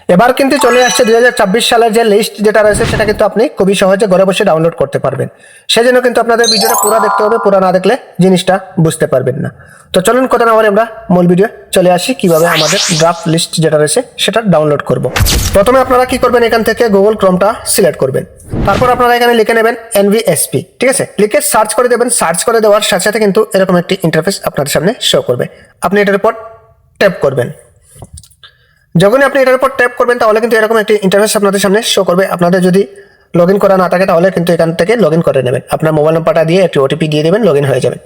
এবার কিন্তু চলে আসছে 2024 সালের যে লিস্ট যেটা রয়েছে সেটা কিন্তু আপনি খুবই সহজে ঘরে বসে ডাউনলোড করতে পারবেন। সেজন্য কিন্তু আপনাদের ভিডিওটা পুরো দেখতে হবে, পুরো না দেখলে জিনিসটা বুঝতে পারবেন না। তো চলুন কথা না বলে আমরা মূল ভিডিও চলে আসি কিভাবে আমাদের ড্রাফট লিস্ট যেটা রয়েছে সেটা ডাউনলোড করব। প্রথমে আপনারা কি করবেন, এখান থেকে গুগল ক্রোমটা সিলেক্ট করবেন। তারপর আপনারা এখানে লিখে নেবেন এনভিএসপি, ঠিক আছে, লিখে সার্চ করে দেবেন। সার্চ করে দেওয়ার সাথে সাথে কিন্তু এরকম একটি ইন্টারফেস আপনাদের সামনে শো করবে। আপনি এটার উপর ট্যাপ করবেন। যখনই আপনি এটার উপর ট্যাপ করবেন তাহলে কিন্তু এরকম একটি ইন্টারফেস আপনাদের সামনে শো করবে। আপনাদের যদি লগ ইন করা না থাকে তাহলে কিন্তু এখান থেকে লগ ইন করে নেবেন। আপনার মোবাইল নাম্বারটা দিয়ে একটি ওটিপি দিয়ে দেবেন, লগ ইন হয়ে যাবেন।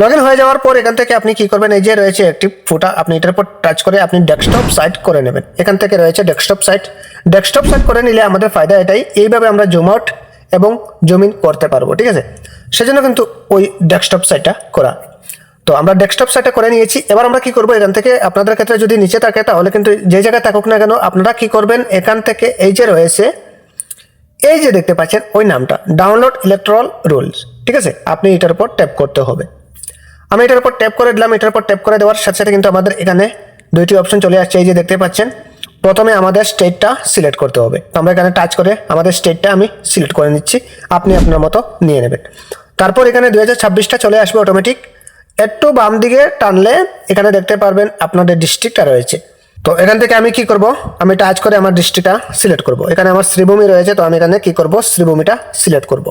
লগ ইন হয়ে যাওয়ার পর এখান থেকে আপনি কি করবেন, এই যে রয়েছে একটি ফুটা, আপনি এটার উপর টাচ করে আপনি ডেস্কটপ সাইট করে নেবেন। এখান থেকে রয়েছে ডেস্কটপ সাইট। ডেস্কটপ সাইট করে নিলে আমাদের ফায়দা এটাই, এইভাবে আমরা জুম আউট এবং জুম ইন করতে পারবো, ঠিক আছে। সেজন্য কিন্তু ওই ডেস্কটপ সাইটটা করা। তো আমরা ডেস্কটপ সাইটে করে নিয়েছি। এবার আমরা কি করব, এখান থেকে আপনাদের ক্ষেত্রে যদি নিচে থাকে তাহলে কিন্তু যে জায়গায় থাকুক না কেন আপনারা কি করবেন, এখান থেকে এই যে রয়েছে এই যে দেখতে পাচ্ছেন ওই নামটা ডাউনলোড ইলেকট্রাল রুলস, ঠিক আছে, আপনি এটার উপর ট্যাপ করতে হবে। আমি এটার উপর ট্যাপ করে দিলাম। এটার উপর ট্যাপ করে দেওয়ার সাথে সাথে কিন্তু আমাদের এখানে দুইটি অপশন চলে আসছে, এই যে দেখতে পাচ্ছেন। প্রথমে আমাদের স্টেটটা সিলেক্ট করতে হবে। তো আমরা এখানে টাচ করে আমাদের স্টেটটা আমি সিলেক্ট করে নিচ্ছি, আপনি আপনার মতো নিয়ে নেবেন। তারপর এখানে 2026টা চলে আসবে অটোমেটিক। একটু বাম দিকে টানলে এখানে দেখতে পারবেন আপনাদের ডিস্ট্রিক্টটা রয়েছে। তো এখান থেকে আমি কি করব, আমি টাচ করে আমার ডিস্ট্রিক্টটা সিলেক্ট করব। এখানে আমার শ্রীভূমি রয়েছে, তো আমি এখানে কি করব, শ্রীভূমিটা সিলেক্ট করব।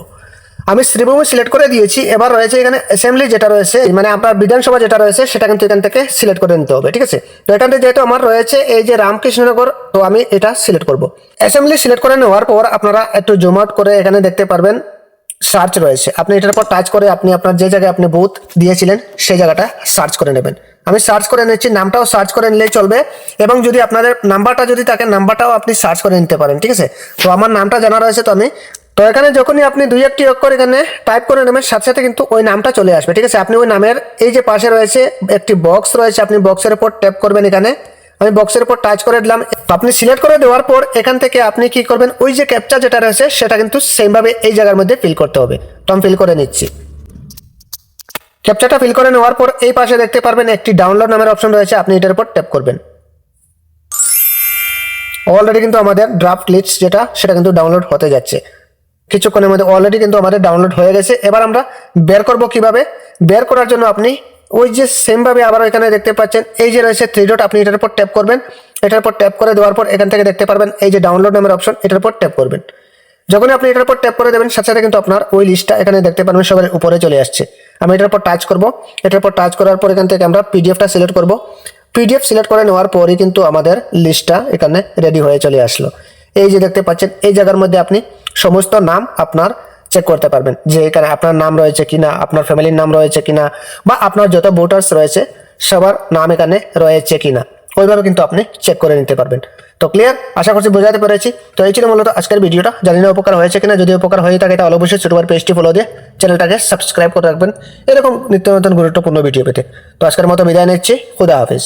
আমি শ্রীভূমি সিলেক্ট করে দিয়েছি। এবার রয়েছে এখানে অ্যাসেম্বলি যেটা রয়েছে, মানে আপনার বিধানসভা যেটা রয়েছে সেটা কিন্তু এখান থেকে সিলেক্ট করে নিতে হবে, ঠিক আছে। তো এখান থেকে যেহেতু আমার রয়েছে এই যে রামকৃষ্ণনগর, তো আমি এটা সিলেক্ট করব। অ্যাসেম্বলি সিলেক্ট করে নেওয়ার পর আপনারা একটু জুম আউট করে এখানে দেখতে পারবেন সার্চ রয়েছে। আপনি এটার পর টাচ করে আপনি আপনার যে জায়গায় আপনি বুথ দিয়েছিলেন সেই জায়গাটা সার্চ করে নেবেন। আমি সার্চ করে নিচ্ছি, নামটাও সার্চ করে নিলেই চলবে, এবং যদি আপনাদের নাম্বারটা যদি থাকে নাম্বারটাও আপনি সার্চ করে নিতে পারেন, ঠিক আছে। তো আমার নামটা জানা রয়েছে, তো এখানে যখনই আপনি দুই একটি অক্ষর এখানে টাইপ করে নেবেন সাথে সাথে কিন্তু ওই নামটা চলে আসবে, ঠিক আছে। আপনি ওই নামের এই যে পাশে রয়েছে একটি বক্স রয়েছে, আপনি বক্সের উপর ট্যাপ করবেন। এখানে আমি বক্সের উপর টাচ করে দিলাম। আপনি সিলেক্ট করে দেওয়ার পর এখান থেকে আপনি কি করবেন, ওই যে ক্যাপচা যেটা রয়েছে সেটা কিন্তু সেম ভাবে এই জায়গার মধ্যে ফিল করতে হবে। তো আমি ফিল করে নিচ্ছি। ক্যাপচাটা ফিল করে নেওয়ার পর এই পাশে দেখতে পারবেন একটি ডাউনলোড নামের অপশন রয়েছে, আপনি এটার উপর ট্যাপ করবেন। অলরেডি কিন্তু আমাদের ড্রাফট লিস্ট যেটা সেটা কিন্তু ডাউনলোড হতে যাচ্ছে কিছুক্ষণের মধ্যে। অলরেডি কিন্তু আমাদের ডাউনলোড হয়ে গেছে। এবার আমরা বের করব কিভাবে, বের করার জন্য আপনি ওই যে সেম ভাবে আবার এখানে দেখতে পাচ্ছেন এই যে রয়েছে থ্রি ডট, আপনি এটার উপর ট্যাপ করবেন। এটার উপর ট্যাপ করে দেওয়ার পর এখান থেকে দেখতে পারবেন এই যে ডাউনলোড নামের অপশন, এটার উপর ট্যাপ করবেন। যখনই আপনি এটার উপর ট্যাপ করে দেবেন সাথে সাথে কিন্তু আপনার ওই লিস্টটা এখানে দেখতে পারবেন সবার উপরে চলে আসছে। আমি এটার উপর টাচ করব। এটার উপর টাচ করার পর এখান থেকে আমরা পিডিএফটা সিলেক্ট করব। পিডিএফ সিলেক্ট করে নেওয়ার পরই কিন্তু আমাদের লিস্টটা এখানে রেডি হয়ে চলে আসলো। এই যে দেখতে পাচ্ছেন এই জায়গার মধ্যে আপনি সমস্ত নাম আপনার চেক করতে পারবেন, যে এখানে আপনার নাম রয়েছে কিনা, আপনার ফ্যামিলির নাম রয়েছে কিনা, বা আপনার যত ভোটার্স রয়েছে সবার নাম এখানে রয়েছে কিনা, ওইভাবে কিন্তু আপনি চেক করে নিতে পারবেন। তো ক্লিয়ার, আশা করছি বোঝাতে পেরেছি। তো এই ছিল মূলত আজকের ভিডিওটা। জানি না উপকার হয়েছে কিনা, যদি উপকার হয়ে থাকে তাহলে অবশ্যই ছোটবার পেজটি ফলো দিয়ে চ্যানেলটাকে সাবস্ক্রাইব করে রাখবেন এরকম নিত্য নতুন গুরুত্বপূর্ণ ভিডিও পেতে। তো আজকের মতো বিদায় নিচ্ছি, খুদা হাফেজ।